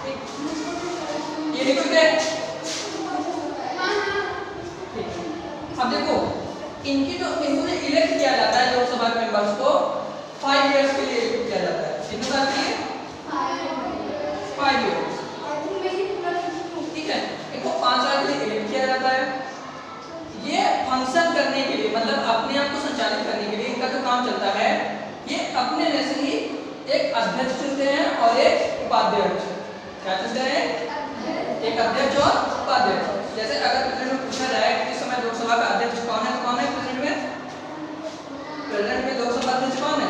ये लिख चुके हैं। अब देखो इनको जो इलेक्ट किया जाता है लोकसभा के मेंबर्स को 5 इयर्स के लिए इलेक्ट किया जाता है। कितने साल के लिए? 5 इयर्स। ठीक है, इनको 5 साल के लिए इलेक्ट किया जाता है। ये फंक्शन करने के लिए मतलब अपने आप को संचालित करने के लिए इनका जो काम चलता है ये अपने में से ही एक अध्यक्ष चुनते हैं और एक उपाध्यक्ष। क्या चुनते हैं? एक अध्यक्ष और उपाध्यक्ष। जैसे अगर प्रेसिडेंट में पूछा जाए कि इस समय लोकसभा का अध्यक्ष कौन है तो कौन है प्रेसिडेंट में? प्रेसिडेंट में लोकसभा अध्यक्ष कौन है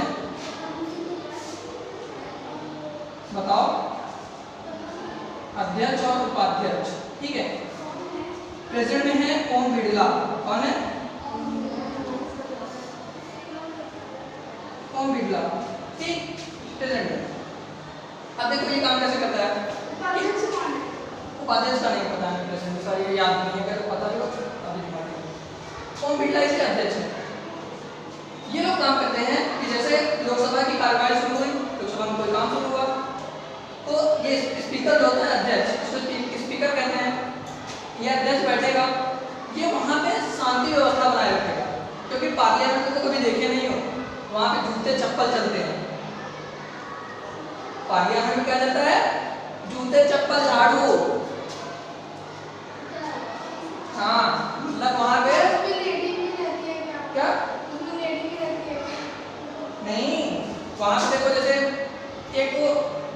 बताओ? अध्यक्ष और उपाध्यक्ष। ठीक है, प्रेसिडेंट में है ओम बिड़ला। कौन है? ओम बिड़ला। ठीक, प्रेसिडेंट है। अब देखो ये काम कैसे करता है? उपाध्यक्ष का नहीं पता है प्रेसिडेंट का, ये याद नहीं है, अगर पता भी हो अभी दिमाग में। ओम बिड़ला इसके अध्यक्ष है। ये लोग काम करते हैं कि जैसे लोकसभा की कार्यवाही शुरू हुई, लोकसभा में कोई काम शुरू हुआ तो ये स्पीकर जो होता है अध्यक्ष, इसको स्पीकर कहते हैं। ये अध्यक्ष बैठेगा, ये वहां पे शांति व्यवस्था बनाए रखेगा क्योंकि पार्लियामेंट में तो कभी देखे नहीं हो वहां पे जूते चप्पल चलते हैं। पार्लियामेंट में क्या चलता है? जूते चप्पल झाड़ू। हाँ, मतलब वहां पे क्या नहीं, वहां पे देखो जैसे एक वो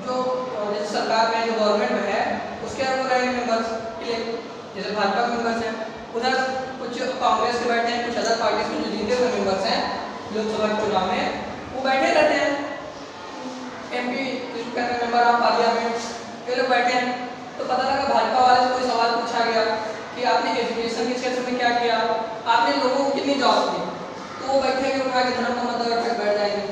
जो जैसे सरकार में जो गवर्नमेंट में है उसके अंदर रहेंगे मेंबर्स इलेक्ट, जैसे भाजपा के मेंबर्स हैं, उधर कुछ कांग्रेस के बैठे हैं, कुछ अदर पार्टीज के जो जीते हुए मेंबर्स हैं लोकसभा के चुनाव में वो बैठे रहते हैं। एमपी जिसको कहते हैं मेंबर ऑफ पार्लियामेंट, ये लोग बैठे हैं। तो पता लगा भाजपा वाले से कोई सवाल पूछा गया कि आपने एजुकेशन के क्षेत्र में क्या किया, आपने लोगों को कितनी जॉब दी, तो वो बैठेंगे उठा के धर्म का मुद्दा रख बैठ जाएंगे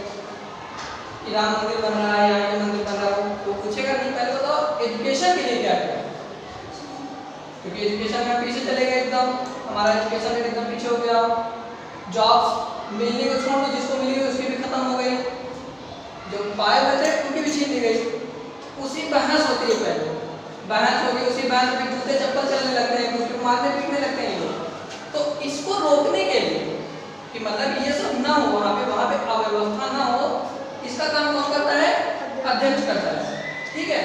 कि राम मंदिर बन रहा है या ये मंदिर बन रहा है। वो पूछेगा नहीं, पहले बताओ एजुकेशन के लिए क्या किया, क्योंकि एजुकेशन में पीछे चले गए एकदम, हमारा एजुकेशन रेट एकदम पीछे हो गया। जॉब्स मिलने को छोड़ दो, जिसको मिली उसकी भी खत्म हो गई, जो पाए हुए थे उनकी भी छीन ली गई। उसी बहस होती है, पहले बहस होगी, उसी बहस में जूते चप्पल चलने लगते हैं, दूसरे को मारने पीटने लगते हैं ये लोग। तो इसको रोकने के लिए कि मतलब ये सब ना हो, वहाँ पे अव्यवस्था ना हो, इसका काम कौन करता है? अध्यक्ष करता है। ठीक है,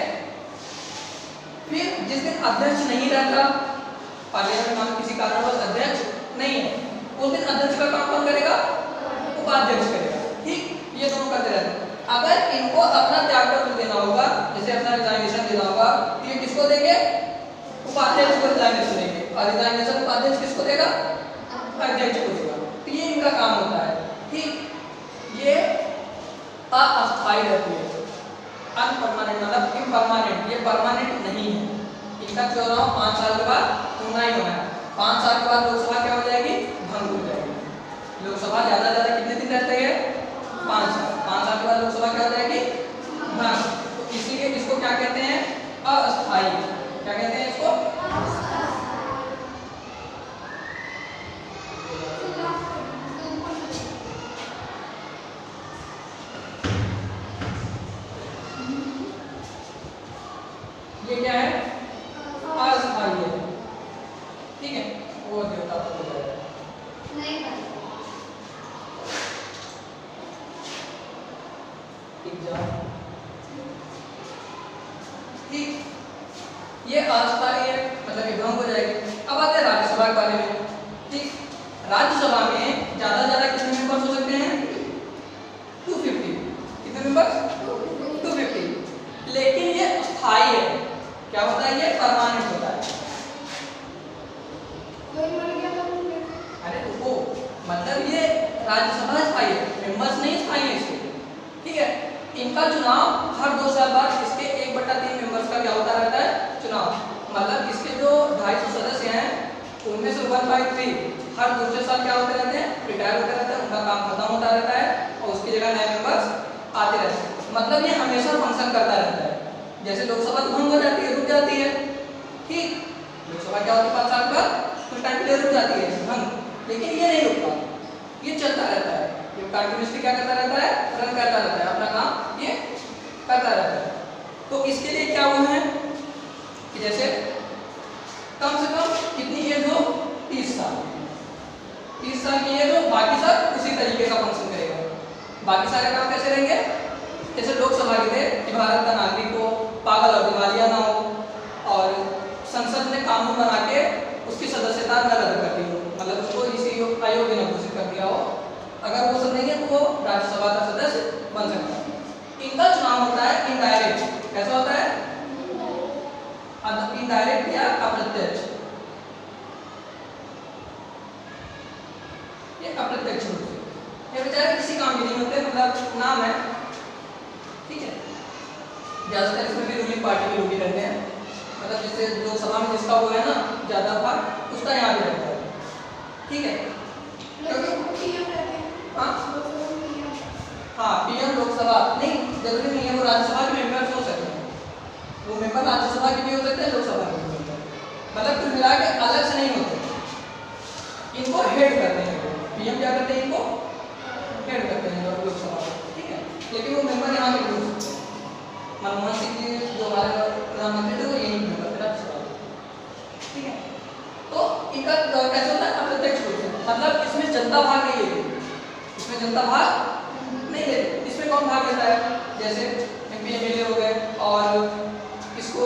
फिर जिस दिन अध्यक्ष नहीं रहता, पार्लियामेंट में किसी कारणवश अध्यक्ष नहीं है, उस दिन अध्यक्ष का काम कौन करेगा? उपाध्यक्ष करेगा। ठीक, ये दोनों करते रहते हैं। अगर इनको अपना त्यागपत्र देना होगा, जैसे अपना रिजाइनेशन देना होगा, तो ये किसको देंगे? उपाध्यक्ष को रिजाइनेशन देंगे, और रिजाइनेशन उपाध्यक्ष किसको देगा? अध्यक्ष को देगा। तो ये इनका काम होता है। ठीक, ये अस्थायी रहती है, अनपरमानेंट मतलब इम्परमानेंट, ये परमानेंट नहीं है। इनका चुनाव 5 साल के बाद होना ही होना है। 5 साल के बाद लोकसभा क्या हो जाएगी? भंग हो जाएगी। लोकसभा ज्यादा कितने दिन रहती है? 5 साल। 5 साल के बाद लोकसभा क्या हो जाएगी? भंग। तो इसीलिए इसको क्या कहते हैं? अस्थायी। क्या कहते हैं इसको? ये क्या है? अस्थायी है। ठीक है, वो देवता को बताया नहीं ठीक, ये अस्थायी है, मतलब ये भंग हो जाएगी। अब आते हैं राज्यसभा के बारे में। ठीक, राज्यसभा में ज्यादा कितने मेंबर्स हो सकते हैं? 250। कितने मेंबर्स? 250। लेकिन ये अस्थायी है। क्या होता है? ये परमानेंट होता है। अरे रुको, मतलब ये राज्यसभा स्थायी है, मेंबर्स नहीं स्थायी है इसके। ठीक है, इनका चुनाव हर 2 साल बाद इसके 1/3 मेंबर्स का क्या होता रहता है? चुनाव। मतलब इसके जो 250 सदस्य हैं उनमें से 1/3 हर दूसरे साल क्या होते रहते हैं? रिटायर होते रहते हैं, उनका काम खत्म होता रहता है और उसकी जगह नए मेंबर्स आते रहते हैं। मतलब ये हमेशा फंक्शन करता रहता है। जैसे लोकसभा तो भंग हो जाती है, रुक जाती है। ठीक, लोकसभा क्या होती है? 5 साल के बाद कुछ टाइम के लिए रुक जाती है भंग, लेकिन ये नहीं रुकता, ये चलता रहता है। ये कंटिन्यूअसली क्या करता रहता है? रन करता रहता है, अपना काम ये करता रहता है। तो इसके लिए क्या हुआ है? जैसे कम से कम कितनी एज हो, 30 साल। 30 साल की एज हो, बाकी सब उसी तरीके का फंक्शन करेगा। बाकी सारे काम कैसे रहेंगे? जैसे लोकसभा के थे कि भारत का नागरिक हो, पागल और दिवालिया ना हो, और संसद ने कानून बना के उसकी सदस्यता न रद्द कर दी हो, मतलब उसको इसी अयोग्य न घोषित कर दिया हो। अगर वो सब नहीं है तो वो राज्यसभा का सदस्य बन सकता है। इनका चुनाव होता है इनडायरेक्ट। कैसा होता है? इनडायरेक्ट या अप्रत्यक्ष। ये अप्रत्यक्ष रूप से, ये बेचारे किसी काम के नहीं होते, मतलब नाम है, ठीक है। ज्यादातर इसमें भी रूलिंग पार्टी के लोग ही रहते हैं, मतलब जैसे लोकसभा में जिसका वो है ना ज्यादा भाग, उसका यहाँ भी रहता है, ठीक है। हाँ, पीएम लोकसभा नहीं जरूरी नहीं है, वो राज्यसभा के मेंबर्स हो सकते हैं। वो मेंबर राज्यसभा के भी हो सकते हैं, लोकसभा के भी हो सकते हैं, मतलब कुल मिला के अलग से नहीं होते। इनको हेड करते हैं, पीएम क्या करते हैं? इनको हेड करते हैं लोकसभा, ठीक है। लेकिन वो मेंबर यहाँ के भी हो सकते हैं। मनमोहन सिंह जी जो हमारे प्रधानमंत्री थे वो यही मेंबर थे राज्यसभा, ठीक है। तो इनका कैसे होता है? अप्रत्यक्ष रूप से, मतलब इसमें जनता भाग नहीं लेती, इसमें जनता भाग नहीं लेती। इसमें कौन भाग लेता है? जैसे एमपी एमएलए हो गए, और इसको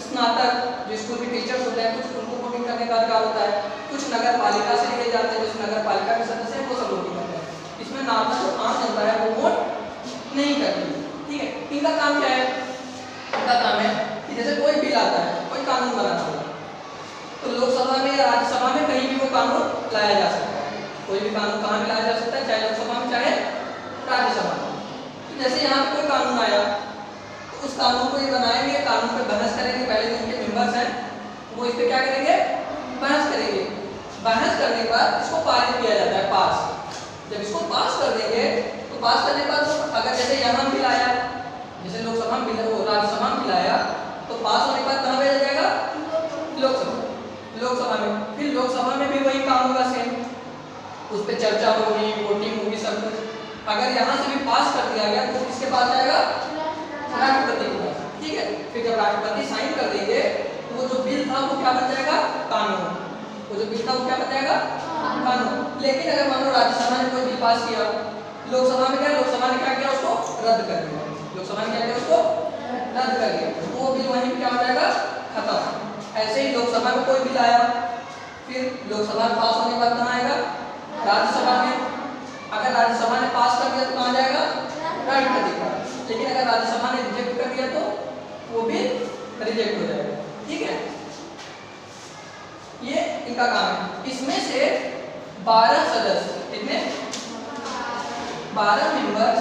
स्नातक जो स्कूल के टीचर्स होते हैं, कुछ उनको वोटिंग करने का अधिकार होता है। कुछ नगर पालिका से लिए जाते हैं, जो नगर पालिका के सदस्य हैं वो सब वोटिंग करते हैं। इसमें नाम जो आम जनता है वो वोट नहीं करती, ठीक है। इनका काम क्या है? इनका काम है कि जैसे कोई बिल आता है, कोई कानून बनाना होगा, तो लोकसभा में या राज्यसभा में कहीं भी वो कानून लाया जा सकता है। कोई भी कानून कहाँ भी लाया जा सकता है, चाहे लोकसभा में चाहे राज्यसभा में। तो जैसे यहाँ पे कोई कानून आया तो उस कानून को ये बनाएंगे, कानून पे बहस करेंगे, पहले जो इनके मेंबर्स हैं वो इस पे क्या करेंगे? बहस करेंगे। बहस करने के बाद इसको पारित किया जाता है, पास। जब इसको पास कर देंगे तो पास करने के बाद अगर जैसे यहाँ बिल आया, जैसे लोकसभा में बिल, राज्यसभा में बिल आया, तो पास होने के बाद कहाँ भेजा जाएगा? लोकसभा में। फिर लोकसभा में भी वही काम होगा सेम, उस पर चर्चा होगी, वोटिंग होगी, सब कुछ। अगर यहाँ से भी पास कर दिया गया तो किसके पास जाएगा? राष्ट्रपति के पास, ठीक है। फिर जब राष्ट्रपति साइन कर देंगे तो वो जो बिल था वो क्या बन जाएगा? कानून। वो जो बिल था वो क्या बन जाएगा? कानून। लेकिन अगर मान लो राज्यसभा ने कोई बिल पास किया, लोकसभा में क्या, लोकसभा ने क्या किया? उसको रद्द कर दिया। लोकसभा ने क्या किया? उसको रद्द कर दिया, तो वो बिल वहीं क्या हो जाएगा? खत्म। ऐसे ही लोकसभा में कोई बिल आया, फिर लोकसभा में पास होने के बाद कहाँ आएगा? राज्यसभा में। अगर राज्यसभा ने पास कर दिया तो कहाँ जाएगा? राष्ट्रपति का। लेकिन अगर राज्यसभा ने रिजेक्ट कर दिया तो वो बिल रिजेक्ट हो जाएगा, ठीक है। ये इनका काम है। इसमें से 12 सदस्य, कितने? 12 मेंबर्स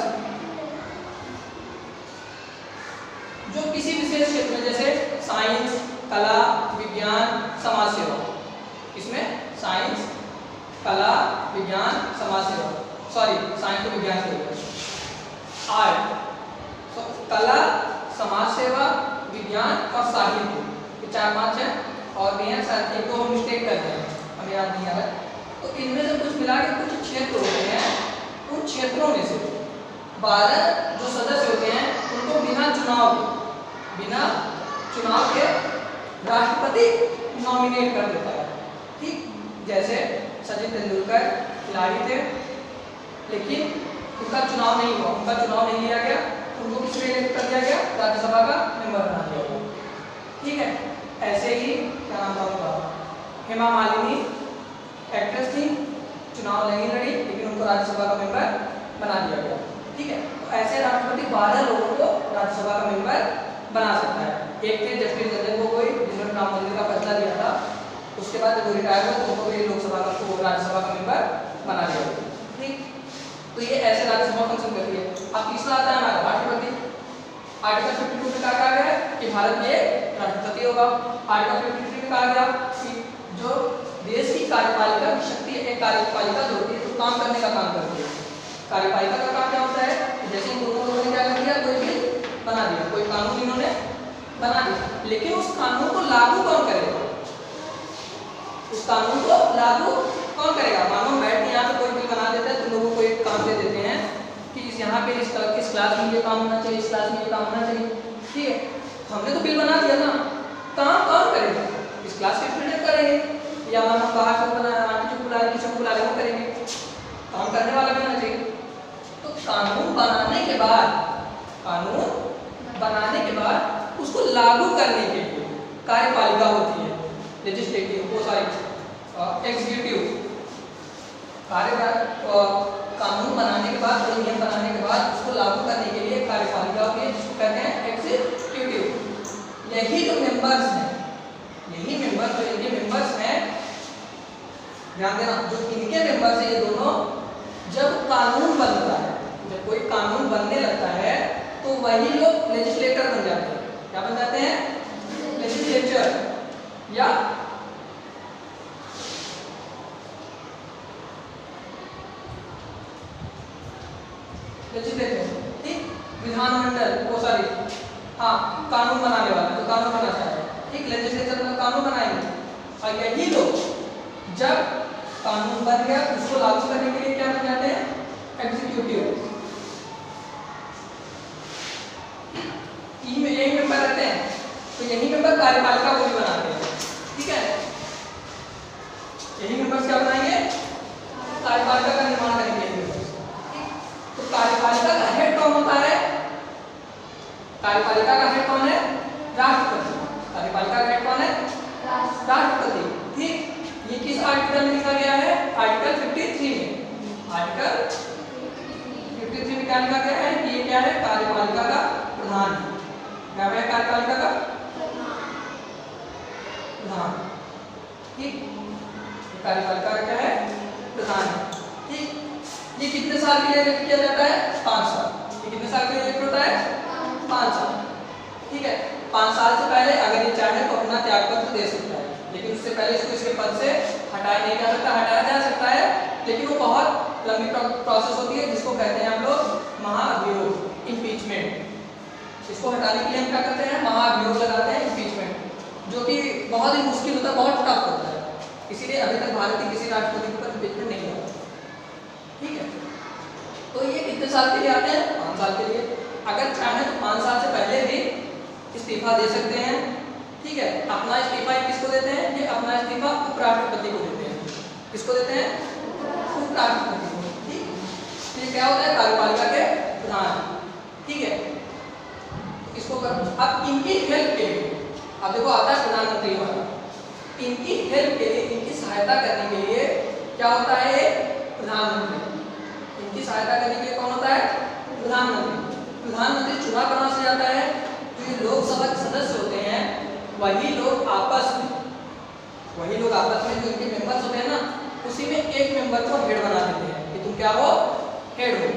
जो किसी विशेष क्षेत्र में, जैसे साइंस, कला, विज्ञान, समाज सेवा, इसमें साइंस, कला, विज्ञान, समाज सेवा, सॉरी साइंस तो विज्ञान से होगा, आर्ट, कला, समाज सेवा, विज्ञान और साहित्य, ये 4-5 है, और भी हैं शायद, एक दो हम मिस्टेक कर रहे हैं, हमें याद नहीं आ रहा है। तो इनमें से कुछ मिला के कुछ क्षेत्र होते हैं, उन क्षेत्रों में से 12 जो सदस्य होते हैं उनको बिना चुनाव के राष्ट्रपति नॉमिनेट कर देता है, ठीक। जैसे सचिन तेंदुलकर खिलाड़ी थे, लेकिन उनका चुनाव नहीं हुआ, उनका चुनाव नहीं लिया गया, उनको किस में इलेक्ट कर दिया गया? राज्यसभा का मेंबर बना दिया गया, ठीक है। ऐसे ही क्या नाम था उनका, हेमा मालिनी एक्ट्रेस थी, चुनाव नहीं लड़ी, लेकिन उनको राज्यसभा का मेंबर बना दिया गया, ठीक है। तो ऐसे राष्ट्रपति 12 लोगों को राज्यसभा का मेंबर बना सकता है। एक थे जस्टिस रंजन गोगोई, जिन्होंने राम मंदिर का फैसला दिया था, उसके बाद जब वो रिटायर हुए तो उनको भी लोकसभा का राज्यसभा का मेंबर बना दिया गया, ठीक। तो ये ऐसे राज्यसभा फंक्शन करती है। अब तीसरा आता है हमारा राष्ट्रपति। आर्टिकल 52 में कहा गया है कि भारत में राष्ट्रपति होगा। आर्टिकल 53 में कहा गया कि जो देश की कार्यपालिका की शक्ति है, एक कार्यपालिका जो होती है तो काम करने का काम करती है। कार्यपालिका का काम क्या होता है? जैसे इन दोनों लोगों ने क्या कर दिया, कोई बिल बना दिया, कोई कानून इन्होंने बना दिया, लेकिन उस कानून को लागू कौन करेगा? उस कानून को लागू कौन करेगा? मानो बैठ के यहाँ पे कोई बिल बना देता है, तो लोगों को एक काम दे देते हैं कि इस यहाँ पे इस क्लास में ये काम होना चाहिए, इस क्लास में ये काम होना चाहिए, ठीक है। हमने तो बिल बना दिया ना, क्लास के स्टूडेंट करेंगे, या हम बाहर से बना आंटी जो बुला रहे किसी को बुला रहे वो करेंगे, काम करने वाला भी होना चाहिए। तो कानून बनाने के बाद उसको लागू करने के लिए कार्यपालिका होती है, लेजिस्लेटिव वो सॉरी एग्जीक्यूटिव। कानून बनाने के बाद, कोई नियम बनाने के बाद उसको लागू करने के लिए कार्यपालिका होती है, जिसको कहते हैं एग्जीक्यूटिव। यही जो मेंबर्स हैं, यही मेंबर्स जो इनके मेंबर्स हैं, ध्यान देना, जो इनके मेंबर्स हैं ये दोनों, जब कानून बनता है, जब कोई कानून बनने लगता है तो वही लोग लेजिस्लेटर बन जाते हैं। क्या बन जाते हैं? लेजिस्लेचर या लेजिस्लेचर, ठीक, विधानमंडल वो सॉरी हाँ कानून बनाने वाला जो कानून बनाता है, ठीक, लेजिस्लेचर में कानून बनाएंगे। और यही लोग जब कानून बन गया उसको लागू करने के लिए क्या बन जाते हैं? एग्जीक्यूटिव। यही मेंबर रहते हैं, तो यही मेंबर कार्यपालिका को भी बनाते हैं, ठीक है। यही मेंबर्स क्या बनाएंगे? कार्यपालिका का निर्माण करेंगे। तो कार्यपालिका का हेड कौन होता है? कार्यपालिका का हेड कौन है? राष्ट्रपति। कार्यपालिका का हेड कौन है? राष्ट्रपति, ठीक। ये किस आर्टिकल में लिखा गया है? आर्टिकल 53 में। आर्टिकल 53 में क्या लिखा गया है कि ये क्या है? कार्यपालिका का प्रधान है। क्या है कार्यपालिका का प्रधान, ठीक। कार्यपालिका का क्या है? प्रधान है, ठीक। ये कितने साल के लिए इलेक्ट किया जाता है? 5 साल। ये कितने साल के लिए इलेक्ट होता है? 5 साल, ठीक है। 5 साल से पहले अगर ये चाहे तो अपना त्यागपत्र दे सकता है, लेकिन उससे पहले इसको इसके पद से हटाया नहीं जा सकता। हटाया जा सकता है लेकिन वो बहुत लंबी प्रोसेस होती है, जिसको कहते हैं हम लोग महाभियोग, इम्पीचमेंट। इसको हटाने के लिए हम क्या करते हैं? महाभियोग लगाते हैं, इम्पीचमेंट, जो कि बहुत ही मुश्किल होता है, बहुत टफ होता है। इसीलिए अभी तक भारत के किसी राष्ट्रपति के ऊपर इम्पीचमेंट नहीं हुआ, ठीक है। तो ये कितने साल के लिए आते हैं? 5 साल के लिए। अगर चाहे तो 5 साल से पहले भी इस्तीफा दे सकते हैं, ठीक है। अपना इस्तीफा किसको देते हैं? ये अपना इस्तीफा उपराष्ट्रपति को देते हैं। किसको देते हैं? उपराष्ट्रपति को, ठीक। ये क्या होता है? कार्यपालिका के प्रधान, ठीक है। इसको अब इनकी हेल्प के लिए, अब देखो आता है प्रधानमंत्री वाला, इनकी हेल्प के लिए, इनकी सहायता करने के लिए क्या होता है? प्रधानमंत्री। इनकी सहायता करने के लिए कौन होता है? प्रधानमंत्री। प्रधानमंत्री चुनाव कहाँ से जाता है? जो ये लोकसभा के सदस्य होते हैं वही लोग आपस में जो इनके मेंबर्स होते हैं ना, उसी में एक मेंबर को हेड बना देते हैं कि तुम क्या हो? हेड हो।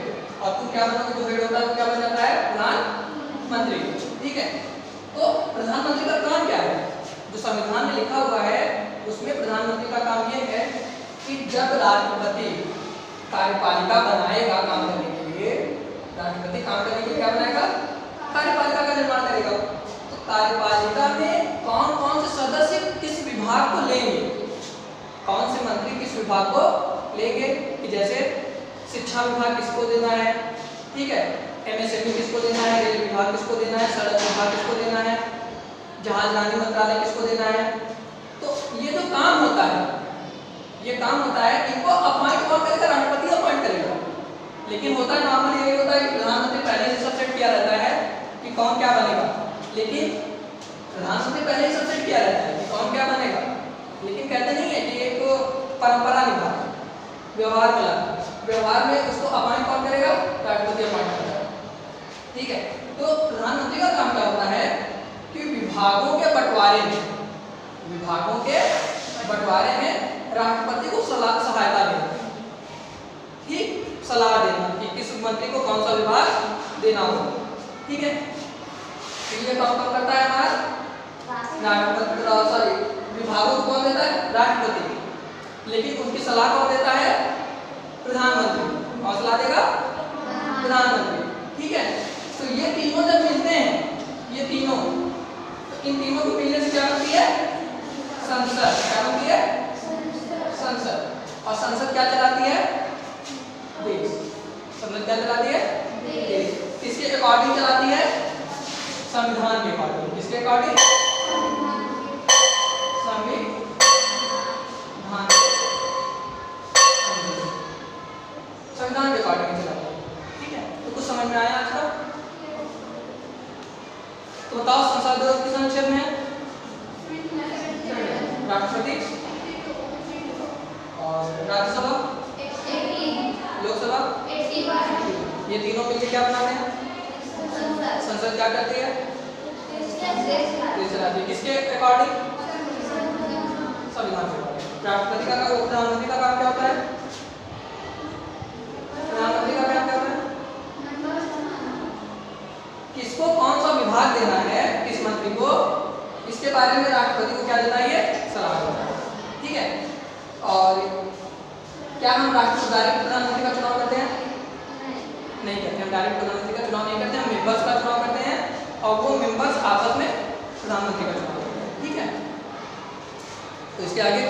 और तुम क्या बनोगे? जो हेड होता है वो क्या बन जाता है? प्रधानमंत्री, ठीक है। तो प्रधानमंत्री का काम क्या है? जो संविधान में लिखा हुआ है उसमें प्रधानमंत्री का काम ये है कि जब राष्ट्रपति कार्यपालिका बनाएगा काम करने के लिए, राष्ट्रपति काम करने के लिए क्या बनाएगा? कार्यपालिका का निर्माण करेगा। तो कार्यपालिका में कौन कौन से सदस्य किस विभाग को लेंगे, कौन से मंत्री किस विभाग को लेंगे, कि जैसे शिक्षा विभाग किसको देना है, ठीक है, एमएसएमई किसको देना है, रेल विभाग किसको देना है, सड़क विभाग किसको देना है, जहाजरानी मंत्रालय किसको देना है। तो ये जो काम होता है, ये काम होता है, इनको अपॉइंट कौन करेगा? राष्ट्रपति अपॉइंट करेगा। लेकिन होता है नॉर्मली यही होता है कि प्रधानमंत्री पहले से सब सेट किया रहता है कि कौन क्या बनेगा, लेकिन प्रधानमंत्री पहले ही सब सेट किया रहता है कि कौन क्या बनेगा, लेकिन कहते नहीं है कि एक परंपरा निभा व्यवहार में ला, व्यवहार में उसको अपॉइंट कौन करेगा? राष्ट्रपति अपॉइंट करेगा, ठीक है। तो प्रधानमंत्री का काम क्या होता है कि विभागों के बंटवारे में राष्ट्रपति को सहायता देना, ठीक, सलाह देना कि किस मंत्री को कौन सा विभाग देना हो, ठीक है। तो ये काम करता है हमारा राष्ट्रपति। विभागों को कौन देता है? राष्ट्रपति। लेकिन उनकी सलाह कौन देता है? प्रधानमंत्री। कौन सलाह देगा? प्रधानमंत्री, ठीक है। तो ये तीनों जब मिलते हैं, ये तीनों, तो इन तीनों को मिलने से क्या बनती है? संसद। क्या बनती है? संसद। और संसद क्या चलाती है? देश। संसद क्या चलाती है? देश। किसके अकॉर्डिंग चलाती है? संविधान के अकॉर्डिंग। किसके अकॉर्डिंग? संविधान संसद किस अनुच्छेद में है? राष्ट्रपति और राज्यसभा, लोकसभा, ये तीनों मिलकर क्या बनाते हैं? संसद क्या करती है? देश चलाती है। किसके अकॉर्डिंग? संविधान के अकॉर्डिंग। राष्ट्रपति का प्रधानमंत्री का काम क्या होता है? प्रधानमंत्री का काम क्या होता है? किसको कौन सा विभाग देना है, किस मंत्री को, इसके बारे में राष्ट्रपति को क्या देना है? ये सलाह देना है। ठीक है। और क्या हम डायरेक्ट प्रधानमंत्री का चुनाव करते हैं? नहीं करते। हम डायरेक्ट प्रधानमंत्री का चुनाव नहीं करते, हम मेंबर्स का चुनाव करते हैं और वो मेंबर्स आपस में प्रधानमंत्री का चुनाव करते हैं। ठीक है। तो इसके आगे